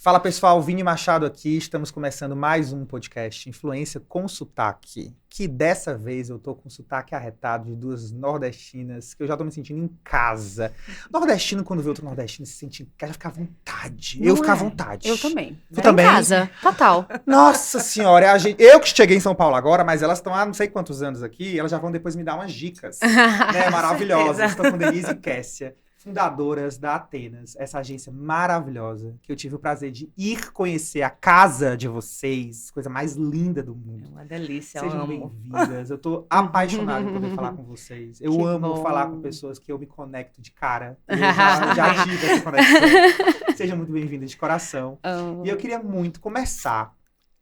Fala pessoal, Vini Machado aqui, estamos começando mais um podcast Influência com Sotaque, que dessa vez eu tô com sotaque arretado de duas nordestinas, que eu já tô me sentindo em casa. Nordestino, quando vê outro nordestino, se sente em casa, fica à vontade. Não eu fico à é. vontade. Eu também. Tu também? Em casa, total. Nossa senhora, eu que cheguei em São Paulo agora, mas elas estão há não sei quantos anos aqui, elas já vão depois me dar umas dicas, né, maravilhosas. Estou com Denise e Kessia, fundadoras da Atenas, essa agência maravilhosa, que eu tive o prazer de ir conhecer a casa de vocês, coisa mais linda do É mundo. uma delícia, eu Sejam amo. bem-vindas, eu tô apaixonado em poder falar com vocês. Eu Que amo bom. falar com pessoas que eu me conecto de cara. Eu já tive essa conexão. Sejam muito bem-vindas de coração. E eu queria muito começar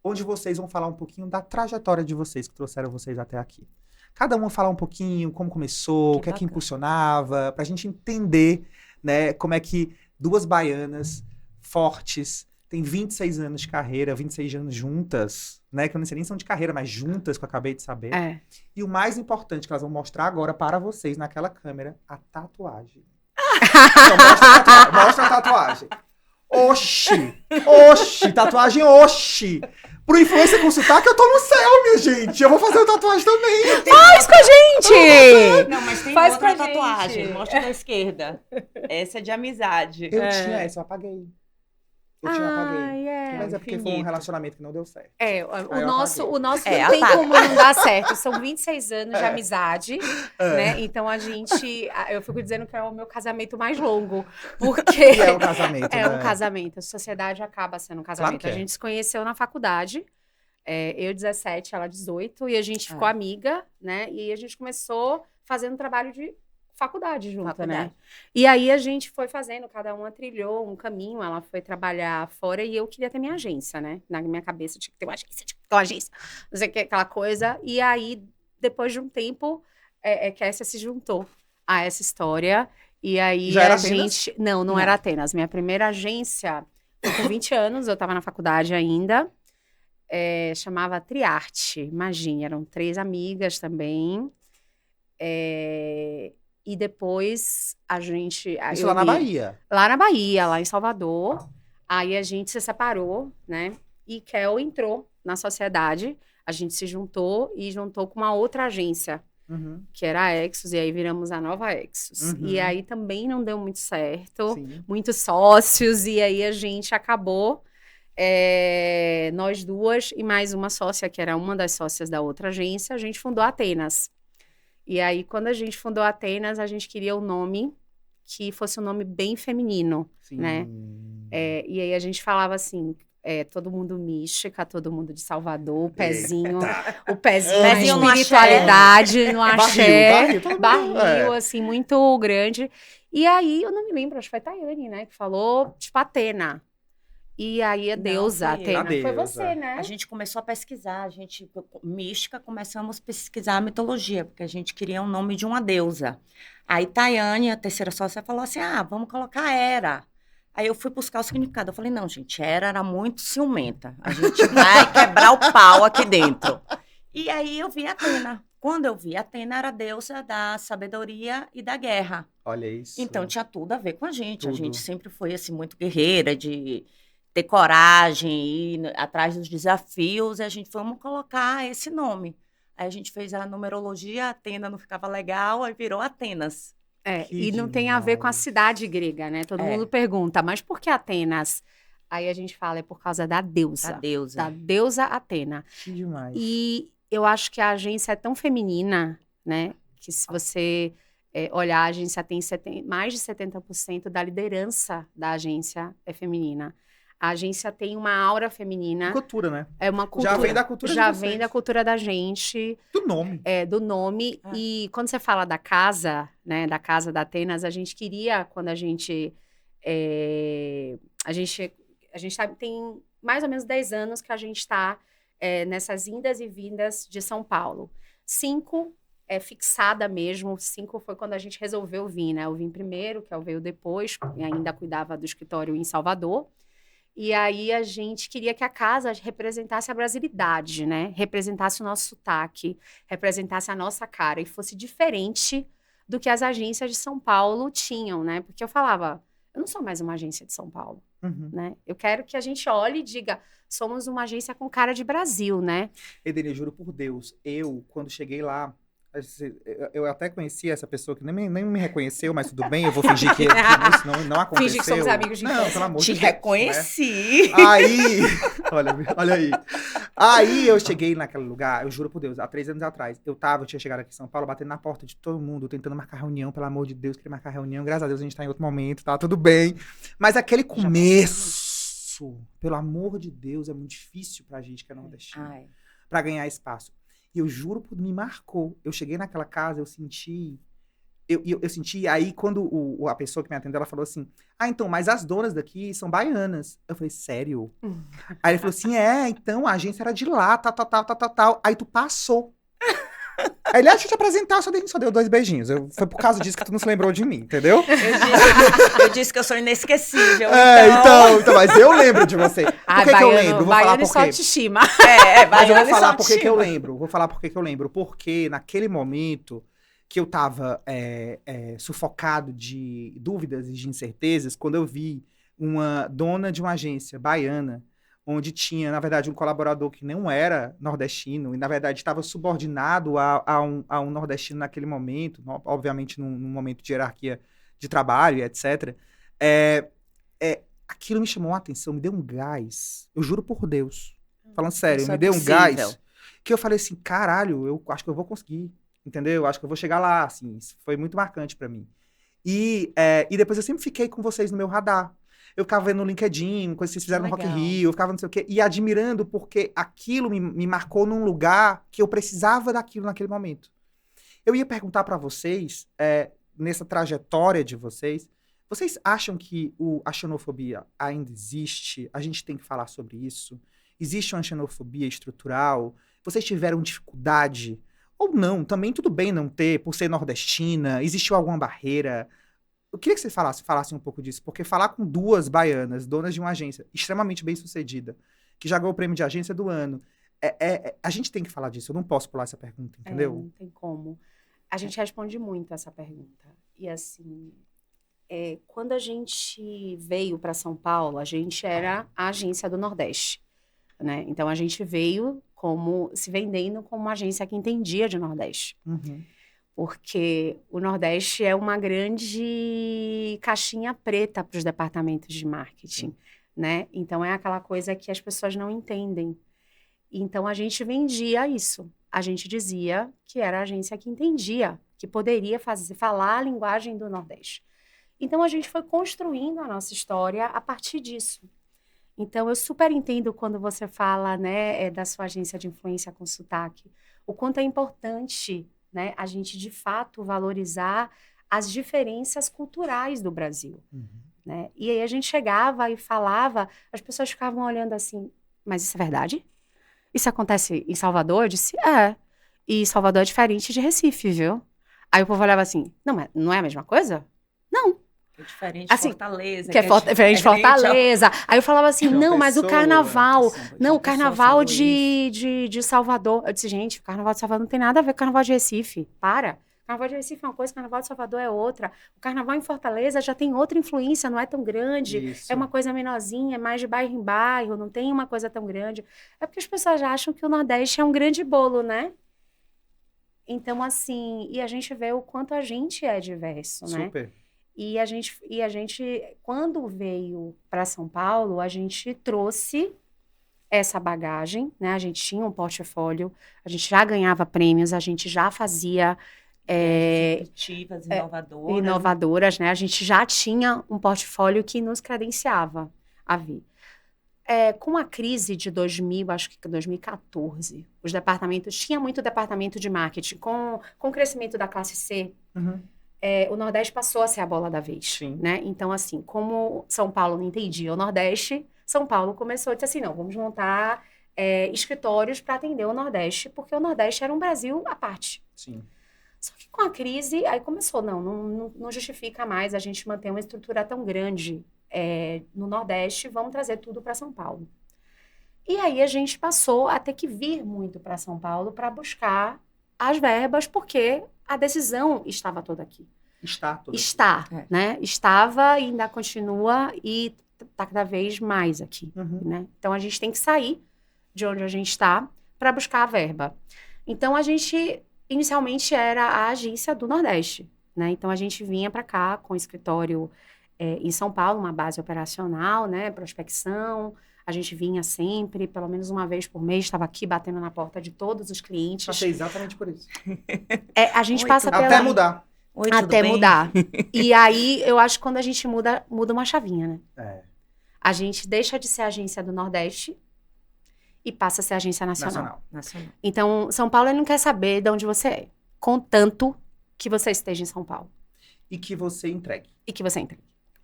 onde vocês vão falar um pouquinho da trajetória de vocês, que trouxeram vocês até aqui. Cada uma falar um pouquinho como começou, o que é que impulsionava, pra gente entender, né, como é que duas baianas fortes, têm 26 anos de carreira, 26 anos juntas, né, que eu não sei nem se são de carreira, mas juntas, que eu acabei de saber. É. E o mais importante que elas vão mostrar agora para vocês naquela câmera, a tatuagem. Então, mostra a tatuagem. Oxi, tatuagem oxi. Pro Influência com Sotaque, eu tô no céu, minha gente. Eu vou fazer uma tatuagem também. Faz com a gente! Não, mas tem Faz outra com a gente. tatuagem. Mostra da esquerda. Essa é de amizade. Eu tinha essa, eu apaguei. Ai, é. Mas é porque foi um infinito. relacionamento que não deu certo. É, eu o nosso não É, tem apaga. como não dar certo. São 26 anos de amizade, né? Então eu fico dizendo que é o meu casamento mais longo, porque E é um casamento, é né? um casamento. A sociedade acaba sendo um casamento. que é. A gente se conheceu na faculdade, eu 17, ela 18, e a gente ficou amiga, né? E a gente começou fazendo trabalho de faculdade junto, né? E aí a gente foi fazendo, cada uma trilhou um caminho, ela foi trabalhar fora e eu queria ter minha agência, né? Na minha cabeça tinha que ter uma agência, não sei o que, aquela coisa. E aí, depois de um tempo, Kessia se juntou a essa história. E aí Já era a Atenas? gente... Não era Atenas. Minha primeira agência, foi com 20 anos, eu tava na faculdade ainda. Chamava Triarte, imagine, eram 3 amigas também. E depois a gente... Isso lá na Bahia. Lá na Bahia, lá em Salvador. Aí a gente se separou, né? E Kel entrou na sociedade. A gente se juntou com uma outra agência, Uhum. que era a Exos. E aí viramos a nova Exos. Uhum. E aí também não deu muito certo. Sim. Muitos sócios. E aí a gente acabou... nós duas e mais uma sócia, que era uma das sócias da outra agência, a gente fundou a Atenas. E aí, quando a gente fundou a Atenas, a gente queria um nome que fosse um nome bem feminino, Sim. né? E aí a gente falava assim, todo mundo mística, todo mundo de Salvador, o pezinho Pezinho na no espiritualidade, no axé, todo mundo- barril, assim, muito grande. E aí, eu não me lembro, acho que foi a Tayane, né, que falou, tipo, Atena. E aí a Não, deusa, foi eu. Atena, A foi deusa. você, né? A gente começou a pesquisar, mística, começamos a pesquisar a mitologia, porque a gente queria o nome de uma deusa. Aí Tayane, a terceira sócia, falou assim, vamos colocar Hera. Aí eu fui buscar o significado, eu falei, não, gente, Hera era muito ciumenta, a gente vai quebrar o pau aqui dentro. E aí eu vi Atena. Quando eu vi, Atena era a deusa da sabedoria e da guerra. Olha isso. Então tinha tudo a ver com a gente. A Tudo. gente sempre foi assim muito guerreira, de ter coragem, ir atrás dos desafios, e a gente foi, vamos colocar esse nome. Aí a gente fez a numerologia, Atena não ficava legal, aí virou Atenas. Que E não tem a ver com a demais. cidade grega, né? Todo mundo pergunta, mas por que Atenas? Aí a gente fala, é por causa da deusa. A deusa. Da deusa Atena. Que demais. E eu acho que a agência é tão feminina, né? Que se você olhar, a agência tem mais de 70% da liderança da agência é feminina. A agência tem uma aura feminina. Cultura, né? É uma cultura. Já vem da cultura de Já vocês. vem da cultura da gente, Do nome. do nome. E quando você fala da casa, né? Da casa da Atenas, a gente queria, quando a gente tem mais ou menos 10 anos que a gente está nessas indas e vindas de São Paulo. 5 fixada mesmo. 5 foi quando a gente resolveu vir, né? Eu vim primeiro, que eu veio depois, e ainda cuidava do escritório em Salvador. E aí a gente queria que a casa representasse a brasilidade, né? Representasse o nosso sotaque, representasse a nossa cara e fosse diferente do que as agências de São Paulo tinham, né? Porque eu falava, Eu não sou mais uma agência de São Paulo, né? Eu quero que a gente olhe e diga, somos uma agência com cara de Brasil, né? Edene, juro por Deus, quando cheguei lá, eu até conheci essa pessoa que nem me reconheceu, mas tudo bem, eu vou fingir que isso não aconteceu. Fingir que somos amigos de Não, pelo amor de Deus. Te reconheci. Né? Aí, olha aí. Aí eu cheguei naquele lugar, eu juro por Deus, há 3 anos atrás, eu tinha chegado aqui em São Paulo, batendo na porta de todo mundo, tentando marcar reunião, pelo amor de Deus, queria marcar reunião, graças a Deus a gente tá em outro momento, tá tudo bem. Mas aquele começo, pelo amor de Deus, é muito difícil pra gente que é nordestino, pra ganhar espaço. E eu juro por me marcou. Eu cheguei naquela casa, eu senti, aí quando a pessoa que me atendeu, ela falou assim, então, mas as donas daqui são baianas. Eu falei, sério? Aí ele falou assim, então, a agência era de lá, tal. Aí tu passou. Aí ele, deixa eu te apresentar, só deu 2 beijinhos. Foi por causa disso que tu não se lembrou de mim, entendeu? Eu disse que eu sou inesquecível. Então, mas eu lembro de você. Por que eu lembro? Vou falar por quê. Só te estima. Mas eu vou falar por que eu lembro. Vou falar por que eu lembro. Porque naquele momento que eu tava sufocado de dúvidas e de incertezas, quando eu vi uma dona de uma agência baiana, onde tinha, na verdade, um colaborador que não era nordestino, e, na verdade, estava subordinado a um nordestino naquele momento, obviamente, num momento de hierarquia de trabalho, etc. Aquilo me chamou a atenção, me deu um gás. Eu juro por Deus. Falando sério, me deu um gás que eu falei assim, caralho, eu acho que eu vou conseguir, entendeu? Acho que eu vou chegar lá, assim. Isso foi muito marcante pra mim. E depois eu sempre fiquei com vocês no meu radar. Eu ficava vendo no LinkedIn, coisas que vocês fizeram no Rock in Rio, eu ficava não sei o quê, e admirando porque aquilo me marcou num lugar que eu precisava daquilo naquele momento. Eu ia perguntar pra vocês, nessa trajetória de vocês acham que a xenofobia ainda existe? A gente tem que falar sobre isso? Existe uma xenofobia estrutural? Vocês tiveram dificuldade? Ou não? Também tudo bem não ter, por ser nordestina? Existiu alguma barreira? Eu queria que você falasse um pouco disso, porque falar com 2 baianas, donas de uma agência extremamente bem-sucedida, que já ganhou o prêmio de agência do ano, a gente tem que falar disso. Eu não posso pular essa pergunta, entendeu? Não tem como. A gente responde muito essa pergunta. E assim, quando a gente veio para São Paulo, a gente era a agência do Nordeste, né? Então a gente veio se vendendo como uma agência que entendia de Nordeste. Porque o Nordeste é uma grande caixinha preta para os departamentos de marketing, né? Então, é aquela coisa que as pessoas não entendem. Então, a gente vendia isso. A gente dizia que era a agência que entendia, que poderia falar a linguagem do Nordeste. Então, a gente foi construindo a nossa história a partir disso. Então, eu super entendo quando você fala, né, da sua agência de influência com sotaque, o quanto é importante, né, a gente, de fato, valorizar as diferenças culturais do Brasil. Né? E aí a gente chegava e falava, as pessoas ficavam olhando assim, mas isso é verdade? Isso acontece em Salvador? Eu disse, e Salvador é diferente de Recife, viu? Aí o povo olhava assim, não é a mesma coisa? Não. É diferente de Fortaleza. Que é diferente de Fortaleza. Aí eu falava assim, mas o carnaval... Não, o carnaval de Salvador... Eu disse, gente, o carnaval de Salvador não tem nada a ver com o carnaval de Recife. Para. O carnaval de Recife é uma coisa, o carnaval de Salvador é outra. O carnaval em Fortaleza já tem outra influência, não é tão grande. Isso. É uma coisa menorzinha, é mais de bairro em bairro, não tem uma coisa tão grande. É porque as pessoas já acham que o Nordeste é um grande bolo, né? Então, assim... E a gente vê o quanto a gente é diverso, né? Super. E a gente, quando veio para São Paulo, a gente trouxe essa bagagem, né? A gente tinha um portfólio, a gente já ganhava prêmios, a gente já fazia... disruptivas, inovadoras, né? A gente já tinha um portfólio que nos credenciava a vir. Com a crise de 2014, os departamentos... Tinha muito departamento de marketing. Com o crescimento da classe C... o Nordeste passou a ser a bola da vez, né? Então, assim, como São Paulo não entendia o Nordeste, São Paulo começou a dizer assim, não, vamos montar escritórios para atender o Nordeste, porque o Nordeste era um Brasil à parte. Sim. Só que com a crise, aí começou, não justifica mais a gente manter uma estrutura tão grande no Nordeste, vamos trazer tudo para São Paulo. E aí a gente passou a ter que vir muito para São Paulo para buscar as verbas, porque a decisão estava toda aqui. Está, né? Estava e ainda continua e está cada vez mais aqui, né? Então, a gente tem que sair de onde a gente está para buscar a verba. Então, a gente, inicialmente, era a agência do Nordeste, né? Então, a gente vinha para cá com o escritório em São Paulo, uma base operacional, né? Prospecção. A gente vinha sempre, pelo menos uma vez por mês, estava aqui batendo na porta de todos os clientes. Passei exatamente por isso. A gente passa pela... Até mudar. Oi, até mudar. E aí, eu acho que quando a gente muda uma chavinha, né? A gente deixa de ser agência do Nordeste e passa a ser agência nacional. Então, São Paulo ele não quer saber de onde você é, contanto que você esteja em São Paulo. E que você entregue.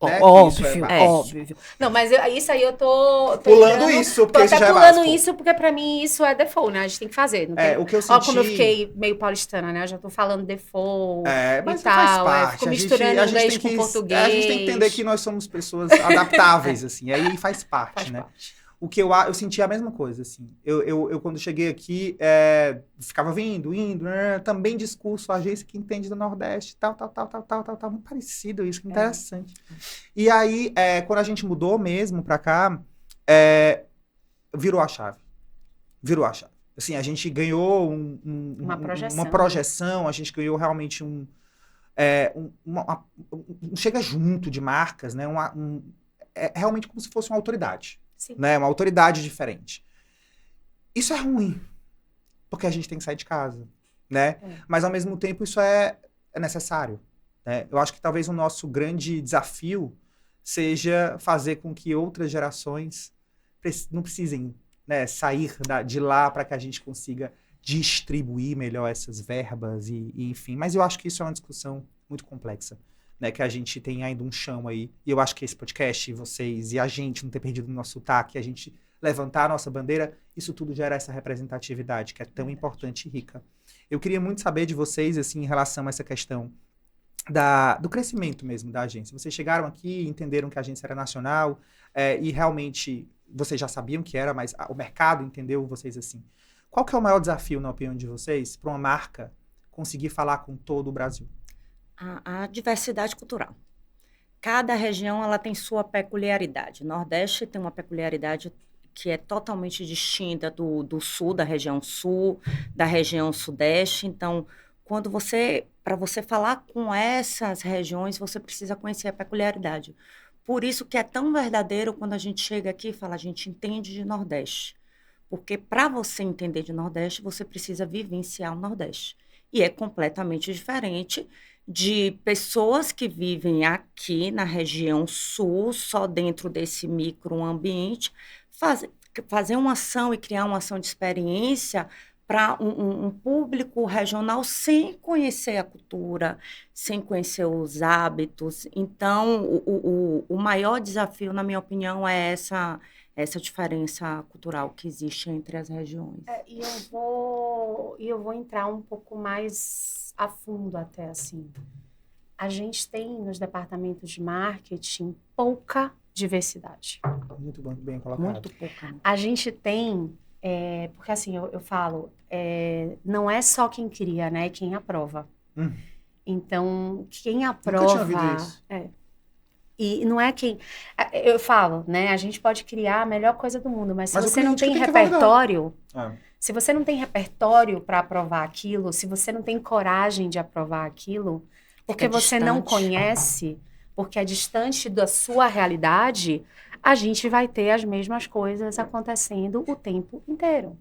Né? Óbvio. Não, mas isso aí eu tô pulando isso, porque isso já é pulando isso, porque pra mim isso é default, né? A gente tem que fazer. Não tem... o que eu senti... como eu fiquei meio paulistana, né? Eu já tô falando default mas e tal. Faz parte. Fico misturando inglês com português. A gente tem que entender que nós somos pessoas adaptáveis, assim. Aí faz parte, né? O que eu senti a mesma coisa, assim. Eu quando cheguei aqui, ficava indo, também discurso, agência que entende do Nordeste, tal, muito parecido isso, que interessante. E aí, quando a gente mudou mesmo pra cá, virou a chave. Assim, a gente ganhou uma projeção, a gente ganhou realmente chega junto de marcas, né? Realmente como se fosse uma autoridade. Sim. Né? Uma autoridade diferente. Isso é ruim, porque a gente tem que sair de casa, né? Mas, ao mesmo tempo, isso é necessário, né? Eu acho que talvez o nosso grande desafio seja fazer com que outras gerações não precisem, né, sair de lá para que a gente consiga distribuir melhor essas verbas e enfim. Mas eu acho que isso é uma discussão muito complexa. Né, que a gente tem ainda um chão aí, e eu acho que esse podcast, vocês e a gente não ter perdido o nosso sotaque, a gente levantar a nossa bandeira, isso tudo gera essa representatividade, que é tão importante e rica. Eu queria muito saber de vocês, assim, em relação a essa questão do crescimento mesmo da agência. Vocês chegaram aqui, entenderam que a agência era nacional, e realmente vocês já sabiam que era, mas o mercado entendeu vocês assim. Qual que é o maior desafio, na opinião de vocês, para uma marca conseguir falar com todo o Brasil? A diversidade cultural. Cada região ela tem sua peculiaridade. O Nordeste tem uma peculiaridade que é totalmente distinta do Sul, da região Sul, da região Sudeste. Então, para você falar com essas regiões, você precisa conhecer a peculiaridade. Por isso que é tão verdadeiro quando a gente chega aqui e fala, a gente entende de Nordeste. Porque para você entender de Nordeste, você precisa vivenciar o Nordeste. E é completamente diferente de pessoas que vivem aqui na região sul, só dentro desse microambiente, fazer uma ação e criar uma ação de experiência para um público regional sem conhecer a cultura, sem conhecer os hábitos. Então, o maior desafio, na minha opinião, é essa diferença cultural que existe entre as regiões. E eu vou entrar um pouco mais a fundo até, assim. A gente tem nos departamentos de marketing pouca diversidade. Muito bom, bem colocado. Muito pouca. Né? A gente tem, porque assim, eu falo, não é só quem cria, né? É quem aprova. Então, quem aprova... Nunca tinha ouvido isso. E não é quem... Eu falo, né? A gente pode criar a melhor coisa do mundo, mas se você não tem repertório... Se você não tem repertório para aprovar aquilo, se você não tem coragem de aprovar aquilo, porque você não conhece, porque é distante da sua realidade, a gente vai ter as mesmas coisas acontecendo o tempo inteiro.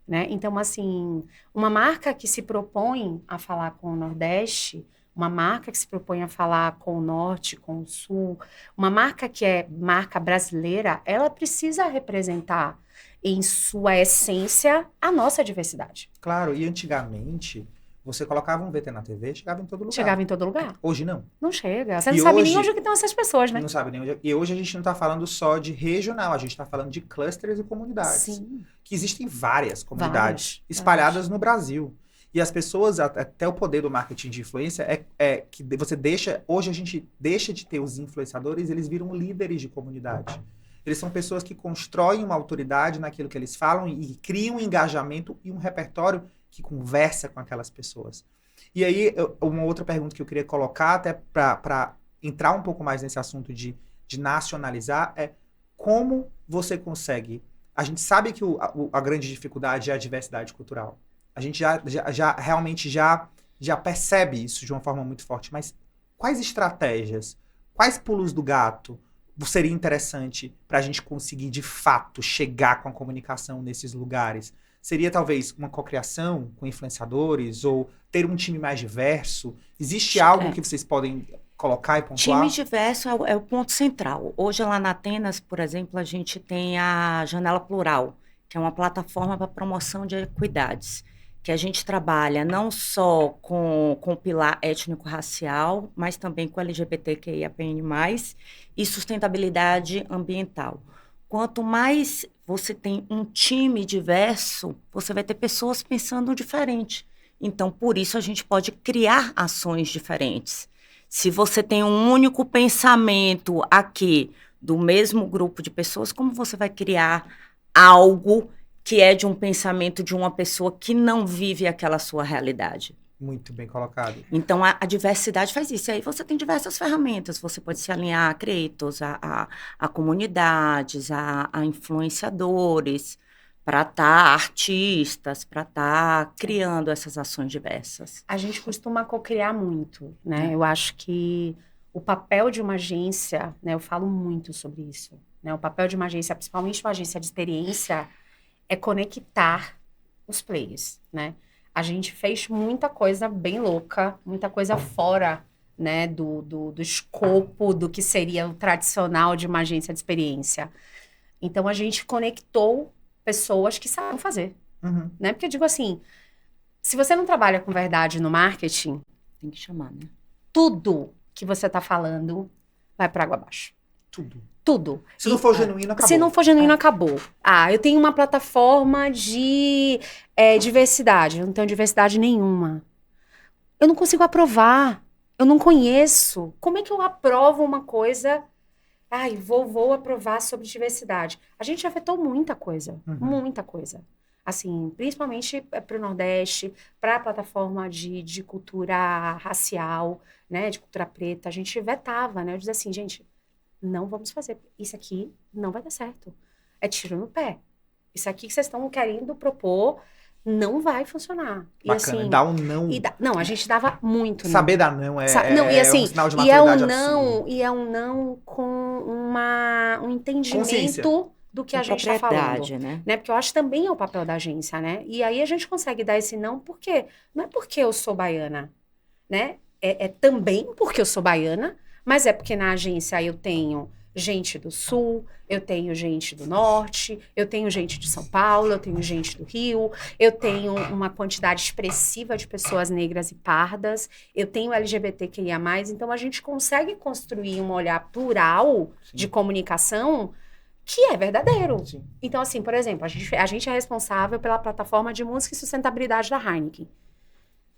Né? Então, assim, uma marca que se propõe a falar com o Nordeste, uma marca que se propõe a falar com o Norte, com o Sul, uma marca que é marca brasileira, ela precisa representar em sua essência a nossa diversidade. Claro, e antigamente, você colocava um VT na TV, chegava em todo lugar. Chegava em todo lugar. Hoje não. Não chega. Você não sabe nem onde estão essas pessoas, né? Não sabe nem onde. E hoje a gente não está falando só de regional, a gente está falando de clusters e comunidades. Sim. Que existem várias comunidades espalhadas no Brasil. E as pessoas, até o poder do marketing de influência, que você deixa... Hoje a gente deixa de ter os influenciadores, eles viram líderes de comunidade. Eles são pessoas que constroem uma autoridade naquilo que eles falam e criam um engajamento e um repertório que conversa com aquelas pessoas. E aí, uma outra pergunta que eu queria colocar, até para entrar um pouco mais nesse assunto de nacionalizar, é como você consegue... A gente sabe que a grande dificuldade é a diversidade cultural. A gente realmente já percebe isso de uma forma muito forte. Mas quais estratégias, quais pulos do gato seria interessante para a gente conseguir, de fato, chegar com a comunicação nesses lugares? Seria, talvez, uma cocriação com influenciadores ou ter um time mais diverso? Existe algo que vocês podem colocar e pontuar? Time diverso é o ponto central. Hoje, lá na Atenas, por exemplo, a gente tem a Janela Plural, que é uma plataforma para promoção de equidades, que a gente trabalha não só com o pilar étnico-racial, mas também com LGBTQIAPN+, e sustentabilidade ambiental. Quanto mais você tem um time diverso, você vai ter pessoas pensando diferente. Então, por isso, a gente pode criar ações diferentes. Se você tem um único pensamento aqui do mesmo grupo de pessoas, como você vai criar algo que é de um pensamento de uma pessoa que não vive aquela sua realidade? Muito bem colocado. Então, a diversidade faz isso. E aí você tem diversas ferramentas. Você pode se alinhar a creators, a comunidades, a influenciadores, para estar artistas, para estar criando essas ações diversas. A gente costuma cocriar muito, né? Eu acho que o papel de uma agência, né? Eu falo muito sobre isso, né? O papel de uma agência, principalmente uma agência de experiência, é conectar os players, né? A gente fez muita coisa bem louca, muita coisa fora, né, do escopo do que seria o tradicional de uma agência de experiência. Então, a gente conectou pessoas que sabem fazer, né? Porque eu digo assim, se você não trabalha com verdade no marketing, tem que chamar, né? Tudo que você tá falando vai para água abaixo. Tudo. Se não for genuíno, acabou. Se não for genuíno, acabou. Ah, eu tenho uma plataforma de diversidade. Eu não tenho diversidade nenhuma. Eu não consigo aprovar. Eu não conheço. Como é que eu aprovo uma coisa? Ai, vou aprovar sobre diversidade. A gente já afetou muita coisa. Muita coisa. Assim, principalmente para o Nordeste, para a plataforma de cultura racial, né? De cultura preta. A gente vetava, né? Eu dizia assim, gente... Não vamos fazer. Isso aqui não vai dar certo. É tiro no pé. Isso aqui que vocês estão querendo propor não vai funcionar. Bacana, e assim, dá um não. Não, a gente dava muito não. Saber dar não é um sinal de maturidade absurdo. E é um não com um entendimento Consciência do que a gente está falando. Né? Porque eu acho que também é o papel da agência, né? E aí a gente consegue dar esse não porque não é porque eu sou baiana, né? É também porque eu sou baiana, mas é porque na agência eu tenho gente do Sul, eu tenho gente do Norte, eu tenho gente de São Paulo, eu tenho gente do Rio, eu tenho uma quantidade expressiva de pessoas negras e pardas, eu tenho LGBTQIA+, então a gente consegue construir um olhar plural de comunicação que é verdadeiro. Sim. Então, assim, por exemplo, a gente é responsável pela plataforma de música e sustentabilidade da Heineken.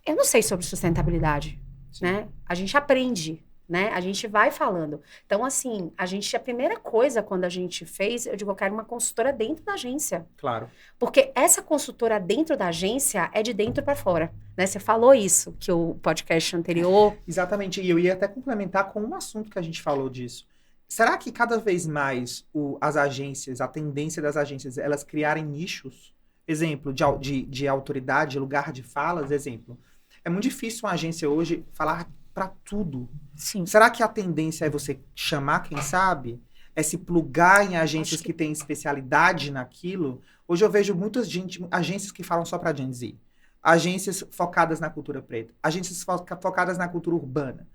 Eu não sei sobre sustentabilidade, né? A gente aprende, né? A gente vai falando. Então, assim, a primeira coisa quando a gente fez, eu digo, eu quero uma consultora dentro da agência. Claro. Porque essa consultora dentro da agência é de dentro para fora, né? Você falou isso, que o podcast anterior... Exatamente, e eu ia até complementar com um assunto que a gente falou disso. Será que cada vez mais as agências, a tendência das agências, elas criarem nichos? Exemplo, de autoridade, lugar de falas, exemplo. É muito difícil uma agência hoje falar para tudo. Sim. Será que a tendência é você chamar quem sabe? É se plugar em agências que têm especialidade naquilo? Hoje eu vejo muitas agências que falam só para Gen Z. Agências focadas na cultura preta. Agências focadas na cultura urbana.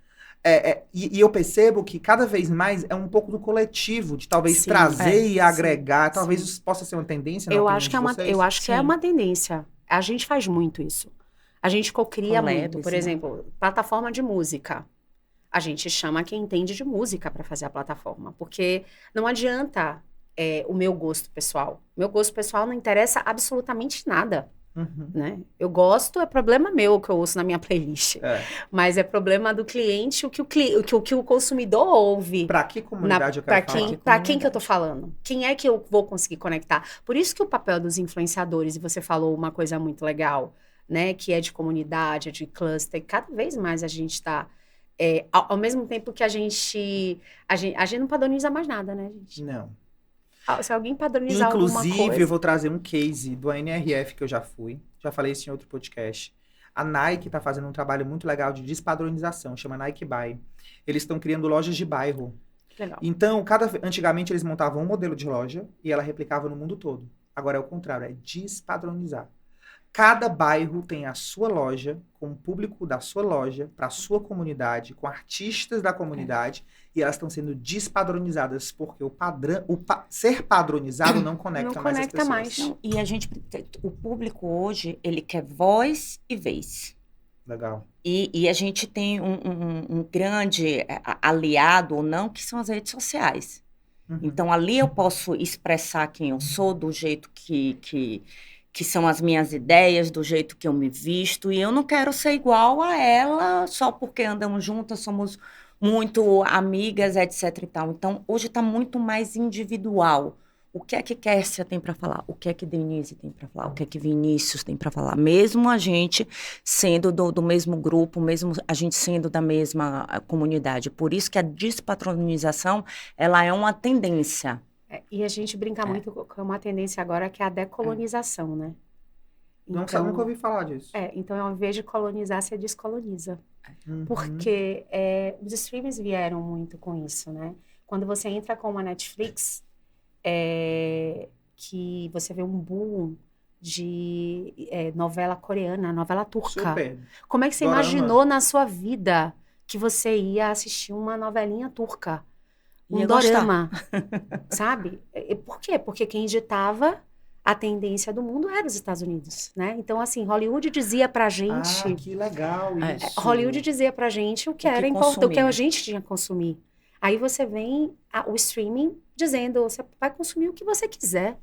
E eu percebo que cada vez mais é um pouco do coletivo, de talvez trazer e agregar. Talvez isso possa ser uma tendência na opinião de vocês? Eu acho que é uma tendência. A gente faz muito isso. A gente cocria muito. Por exemplo, plataforma de música. A gente chama quem entende de música para fazer a plataforma. Porque não adianta o meu gosto pessoal. Meu gosto pessoal não interessa absolutamente nada. Né? Eu gosto, é problema meu que eu ouço na minha playlist. Mas é problema do cliente o que o consumidor ouve. Para que comunidade eu quero falar? Para quem que eu tô falando? Quem é que eu vou conseguir conectar? Por isso que o papel dos influenciadores, e você falou uma coisa muito legal, né? Que é de comunidade, é de cluster. Cada vez mais a gente está... ao mesmo tempo que a gente não padroniza mais nada, né, gente? Não. Se alguém padronizar alguma coisa... Inclusive, eu vou trazer um case do ANRF que eu já fui. Já falei isso em outro podcast. A Nike está fazendo um trabalho muito legal de despadronização, chama Nike Buy. Eles estão criando lojas de bairro. Legal. Então, antigamente eles montavam um modelo de loja e ela replicava no mundo todo. Agora é o contrário, é despadronizar. Cada bairro tem a sua loja, com o público da sua loja, para a sua comunidade, com artistas da comunidade, e elas estão sendo despadronizadas, porque ser padronizado não conecta mais as pessoas. Não, e o público hoje, ele quer voz e vez. Legal. E a gente tem um grande aliado ou não, que são as redes sociais. Uhum. Então, ali eu posso expressar quem eu sou, do jeito que são as minhas ideias, do jeito que eu me visto, e eu não quero ser igual a ela só porque andamos juntas, somos muito amigas, etc e tal. Então, hoje está muito mais individual. O que é que Kércia tem para falar? O que é que Denise tem para falar? O que é que Vinícius tem para falar? Mesmo a gente sendo do mesmo grupo, mesmo a gente sendo da mesma comunidade. Por isso que a despatronização, ela é uma tendência. E a gente brinca muito com uma tendência agora que é a decolonização, né? Então, nunca ouvi falar disso. Então, ao invés de colonizar, você descoloniza. Uhum. Porque os streamers vieram muito com isso, né? Quando você entra com uma Netflix, que você vê um boom de novela coreana, novela turca. Super. Como é que você imaginou na sua vida que você ia assistir uma novelinha turca? Um dorama, sabe? Por quê? Porque quem ditava a tendência do mundo era os Estados Unidos, né? Então, assim, Hollywood dizia pra gente... Ah, que legal isso. Hollywood dizia pra gente o que era importante, o que a gente tinha que consumir. Aí você vem o streaming dizendo, você vai consumir o que você quiser.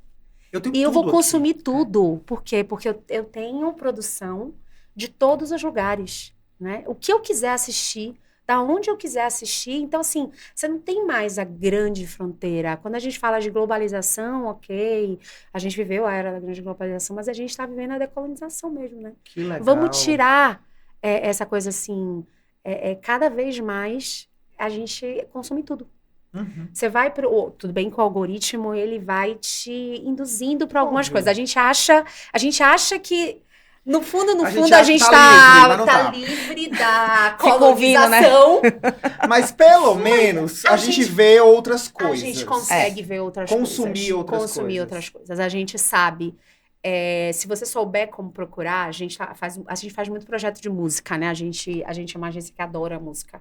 Eu vou consumir tudo. Por quê? Porque eu tenho produção de todos os lugares, né? O que eu quiser assistir... da onde eu quiser assistir. Então, assim, você não tem mais a grande fronteira. Quando a gente fala de globalização, ok, a gente viveu a era da grande globalização, mas a gente está vivendo a decolonização mesmo, né? Que legal. Vamos tirar essa coisa, assim, cada vez mais a gente consome tudo. Uhum. Você vai tudo bem que o algoritmo, ele vai te induzindo para algumas coisas. A gente acha que no fundo, a gente tá livre da colonização. Né? Mas pelo menos a gente vê outras coisas. A gente consegue ver outras coisas. Consumir outras coisas. A gente sabe. Se você souber como procurar, a gente faz muito projeto de música, né? A gente é uma agência que adora música,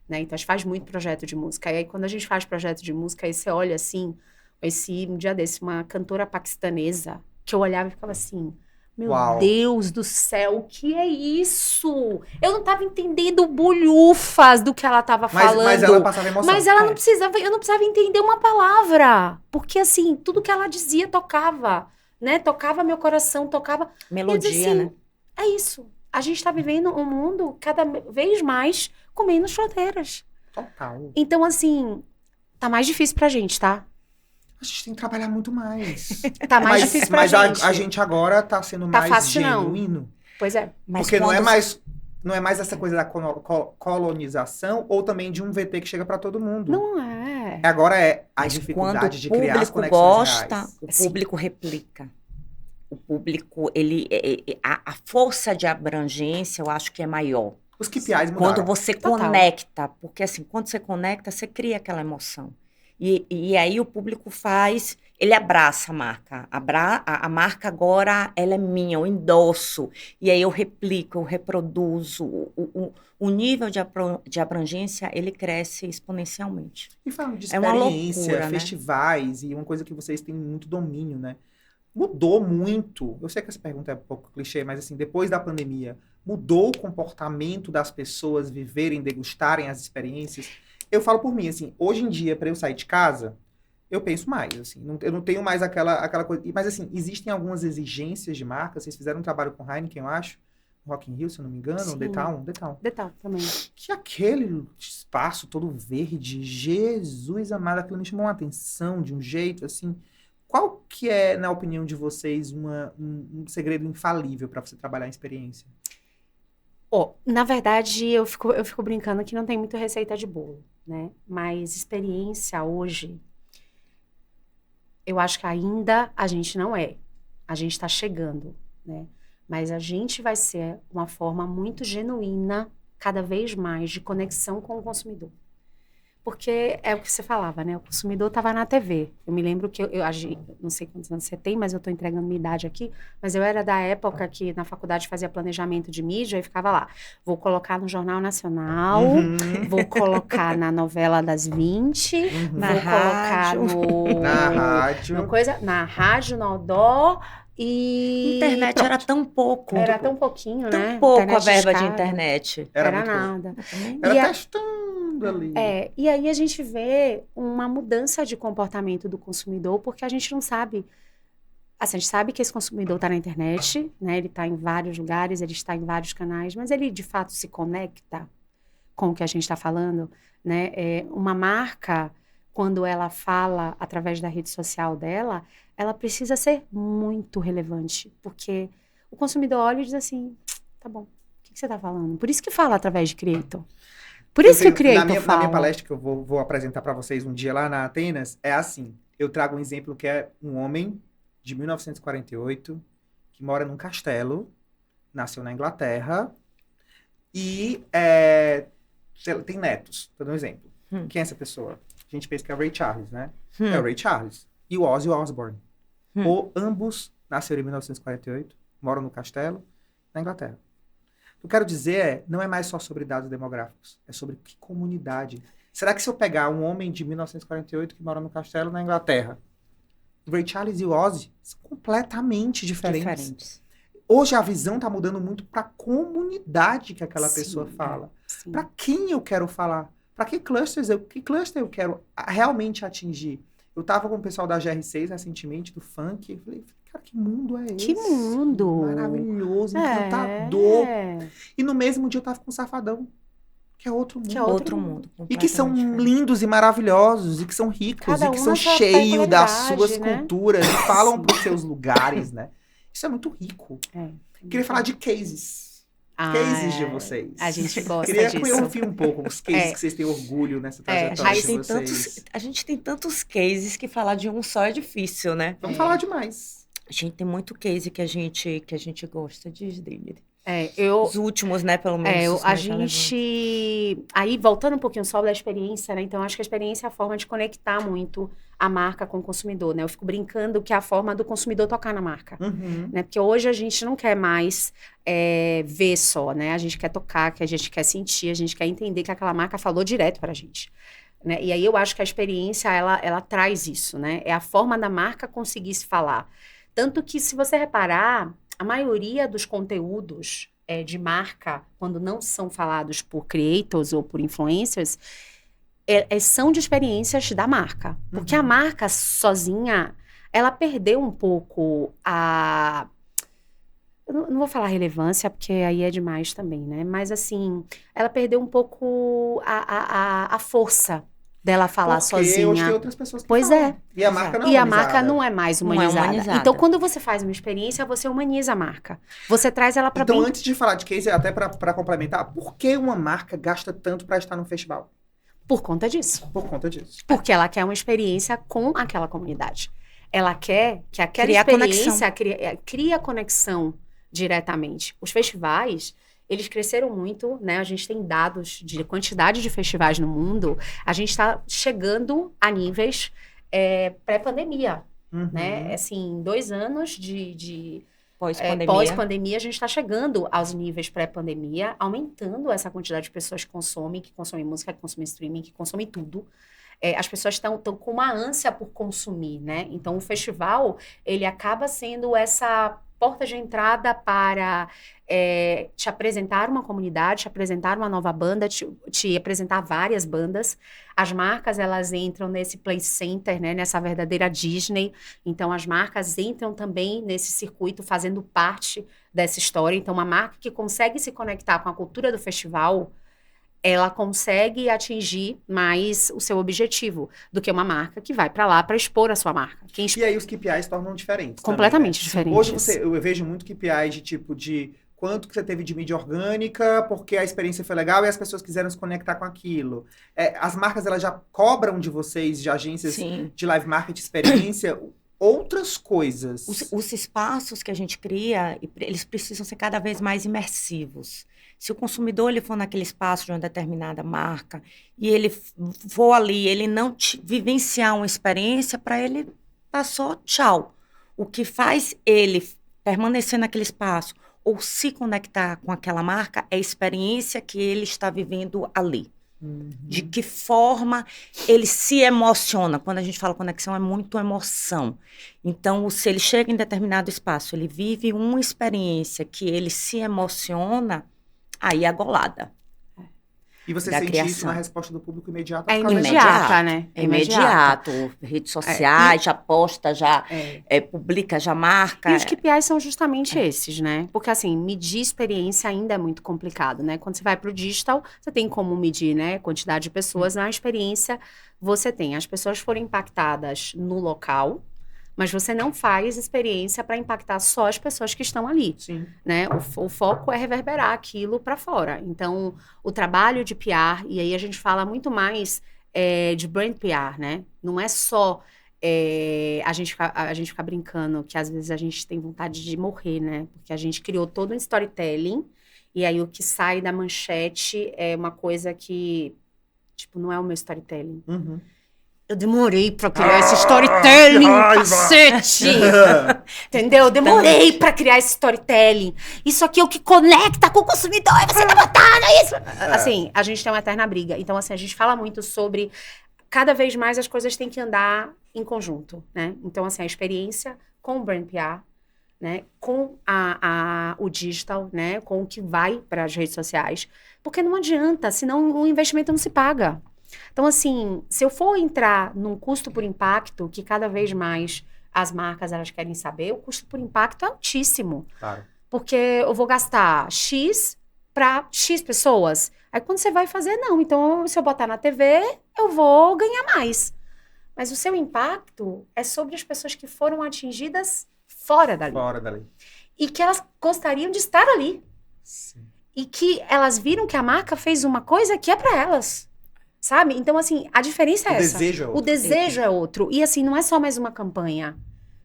né? Então a gente faz muito projeto de música. E aí quando a gente faz projeto de música, aí você olha assim, um dia desse, uma cantora paquistanesa, que eu olhava e ficava assim... Meu Uau. Deus do céu, o que é isso? Eu não tava entendendo bulhufas do que ela tava falando. Mas ela passava emoção. Mas ela não precisava, eu não precisava entender uma palavra. Porque, assim, tudo que ela dizia tocava, né? Tocava meu coração, tocava... Melodia, assim, né? É isso. A gente tá vivendo um mundo cada vez mais com menos fronteiras. Total. Então, assim, tá mais difícil pra gente, tá? A gente tem que trabalhar muito mais. Tá mais difícil pra gente. Mas a gente agora tá sendo mais fácil, genuíno. Não. Pois é. Mas porque não é mais essa coisa da colonização ou também de um VT que chega pra todo mundo. Não é. Agora a dificuldade de criar as conexões reais. O público replica. O público, a força de abrangência, eu acho que é maior. Os KPIs mudaram. Quando você conecta, porque assim, quando você conecta, você cria aquela emoção. E aí o público ele abraça a marca. A marca agora, ela é minha, eu endosso. E aí eu replico, eu reproduzo. O nível de abrangência, ele cresce exponencialmente. E falando de experiência, uma loucura, festivais, né? E uma coisa que vocês têm muito domínio, né? Mudou muito. Eu sei que essa pergunta é um pouco clichê, mas assim, depois da pandemia, mudou o comportamento das pessoas viverem, degustarem as experiências? Eu falo por mim, assim, hoje em dia, para eu sair de casa, eu penso mais, assim, eu não tenho mais aquela coisa. Mas, assim, existem algumas exigências de marca. Vocês fizeram um trabalho com Heineken, eu acho, Rock in Rio, se eu não me engano, The Town. The Town também. Que aquele espaço todo verde, Jesus amado, aquilo me chamou uma atenção de um jeito, assim. Qual que é, na opinião de vocês, um segredo infalível para você trabalhar em experiência? Na verdade, eu fico brincando que não tem muita receita de bolo, né? Mas experiência hoje, eu acho que ainda a gente não é. A gente está chegando, né? Mas a gente vai ser uma forma muito genuína, cada vez mais, de conexão com o consumidor. Porque é o que você falava, né? O consumidor estava na TV. Eu me lembro que não sei quantos anos você tem, mas eu estou entregando minha idade aqui. Mas eu era da época que na faculdade fazia planejamento de mídia e ficava lá. Vou colocar no Jornal Nacional, vou colocar na novela das 20, vou colocar na rádio, na rádio, no Odó. E internet pronto. Era tão pouco. Era tão pouquinho, tão né? Tão pouco internet a verba escada. de internet. Era nada. Era testando ali. E aí a gente vê uma mudança de comportamento do consumidor, porque a gente não sabe. Assim, a gente sabe que esse consumidor está na internet, né? Ele está em vários lugares, ele está em vários canais, mas ele de fato se conecta com o que a gente está falando, né? Uma marca, quando ela fala através da rede social dela, ela precisa ser muito relevante, porque o consumidor olha e diz assim, tá bom, o que você está falando? Por isso que fala através de Creator. Por isso que o Creator fala. Na minha palestra, que eu vou apresentar para vocês um dia lá na Atenas, é assim, eu trago um exemplo que é um homem de 1948, que mora num castelo, nasceu na Inglaterra, e tem netos, vou dar um exemplo. Quem é essa pessoa? A gente pensa que é o Ray Charles, né? É o Ray Charles. E o Ozzy Osbourne. Ambos nasceram em 1948, moram no castelo, na Inglaterra. O que eu quero dizer não é mais só sobre dados demográficos, é sobre que comunidade. Será que se eu pegar um homem de 1948 que mora no castelo, na Inglaterra, o Ray Charles e o Ozzy são completamente diferentes. Hoje a visão está mudando muito para a comunidade que aquela pessoa fala. Para quem eu quero falar? Para que cluster eu quero realmente atingir? Eu estava com o pessoal da GR6 recentemente, do funk, e falei, cara, que mundo é esse? Que mundo! Maravilhoso, encantador. E no mesmo dia eu estava com o Safadão, que é outro mundo. Que é outro mundo. E que são lindos e maravilhosos, e que são ricos, e que são cheios das suas culturas, e falam para os seus lugares, né? Isso é muito rico. Queria falar de cases. Cases de vocês. A gente gosta disso. Queria ouvir um pouco os cases que vocês têm orgulho nessa trajetória de vocês. A gente tem tantos cases que falar de um só é difícil, né? Vamos falar demais. A gente tem muito case que a gente gosta de os últimos, né, pelo menos. A gente... Aí, voltando um pouquinho só da experiência, né? Então, acho que a experiência é a forma de conectar muito a marca com o consumidor, né? Eu fico brincando que é a forma do consumidor tocar na marca, né? Porque hoje a gente não quer mais ver só, né? A gente quer tocar, que a gente quer sentir, a gente quer entender que aquela marca falou direto pra gente. Né? E aí, eu acho que a experiência, ela traz isso, né? É a forma da marca conseguir se falar. Tanto que, se você reparar, a maioria dos conteúdos de marca, quando não são falados por creators ou por influencers, são de experiências da marca. Porque a marca sozinha, ela perdeu um pouco a... Eu não vou falar relevância, porque aí é demais também, né? Mas, assim, ela perdeu um pouco a força dela falar sozinha. Hoje tem outras pessoas que falam. É. E a marca não é humanizada. E a marca não é mais humanizada. Então, quando você faz uma experiência, você humaniza a marca. Você traz ela para Então, antes de falar de case, até para complementar, por que uma marca gasta tanto para estar no festival? Por conta disso. Por conta disso. Porque ela quer uma experiência com aquela comunidade. Ela quer que aquela experiência cria conexão diretamente. Os festivais... Eles cresceram muito, né? A gente tem dados de quantidade de festivais no mundo. A gente está chegando a níveis pré-pandemia, né? Assim, 2 anos de pós-pandemia, a gente está chegando aos níveis pré-pandemia, aumentando essa quantidade de pessoas que consomem música, que consomem streaming, que consomem tudo. As pessoas estão com uma ânsia por consumir, né? Então, o festival, ele acaba sendo essa porta de entrada para te apresentar uma comunidade, te apresentar uma nova banda, te apresentar várias bandas. As marcas, elas entram nesse play center, né, nessa verdadeira Disney. Então, as marcas entram também nesse circuito, fazendo parte dessa história. Então, uma marca que consegue se conectar com a cultura do festival, ela consegue atingir mais o seu objetivo do que uma marca que vai para lá para expor a sua marca. E aí os KPIs tornam diferentes. Completamente também, né? diferentes. Hoje eu vejo muito KPIs de tipo de quanto que você teve de mídia orgânica, porque a experiência foi legal e as pessoas quiseram se conectar com aquilo. As marcas, elas já cobram de vocês, de agências de live marketing, experiência, outras coisas. Os espaços que a gente cria, eles precisam ser cada vez mais imersivos. Se o consumidor ele for naquele espaço de uma determinada marca e ele for ali, ele não vivenciar uma experiência, para ele passou, tchau. O que faz ele permanecer naquele espaço ou se conectar com aquela marca é a experiência que ele está vivendo ali. De que forma ele se emociona. Quando a gente fala conexão, é muito emoção. Então, se ele chega em determinado espaço, ele vive uma experiência que ele se emociona, aí é a golada. E você sente isso na resposta do público imediata? É imediata, né? É imediato. Redes sociais, já posta, já publica, já marca. E os KPIs são justamente esses, né? Porque, assim, medir experiência ainda é muito complicado, né? Quando você vai para o digital, você tem como medir, né? Quantidade de pessoas. Na experiência, você tem. As pessoas foram impactadas no local, mas você não faz experiência para impactar só as pessoas que estão ali. Sim. Né? O foco é reverberar aquilo para fora. Então, o trabalho de PR, e aí a gente fala muito mais de brand PR, né? Não é só a gente ficar brincando que às vezes a gente tem vontade de morrer, né? Porque a gente criou todo um storytelling e aí o que sai da manchete é uma coisa que, tipo, não é o meu storytelling. Uhum. Eu demorei pra criar esse storytelling, cacete! Entendeu? Eu demorei pra criar esse storytelling. Isso aqui é o que conecta com o consumidor, e você tá botando isso! Assim, a gente tem uma eterna briga. Então, assim, a gente fala muito sobre... Cada vez mais as coisas têm que andar em conjunto, né? Então, assim, a experiência com o brand PR, né? Com o digital, né? Com o que vai para as redes sociais. Porque não adianta, senão o investimento não se paga. Então, assim, se eu for entrar num custo por impacto, que cada vez mais as marcas elas querem saber, o custo por impacto é altíssimo. Claro. Porque eu vou gastar X para X pessoas. Aí quando você vai fazer, não. Então, se eu botar na TV, eu vou ganhar mais. Mas o seu impacto é sobre as pessoas que foram atingidas fora dali. Fora dali. E que elas gostariam de estar ali. Sim. E que elas viram que a marca fez uma coisa que é para elas. Sabe? Então, assim, a diferença é essa. O desejo é outro. E, assim, não é só mais uma campanha.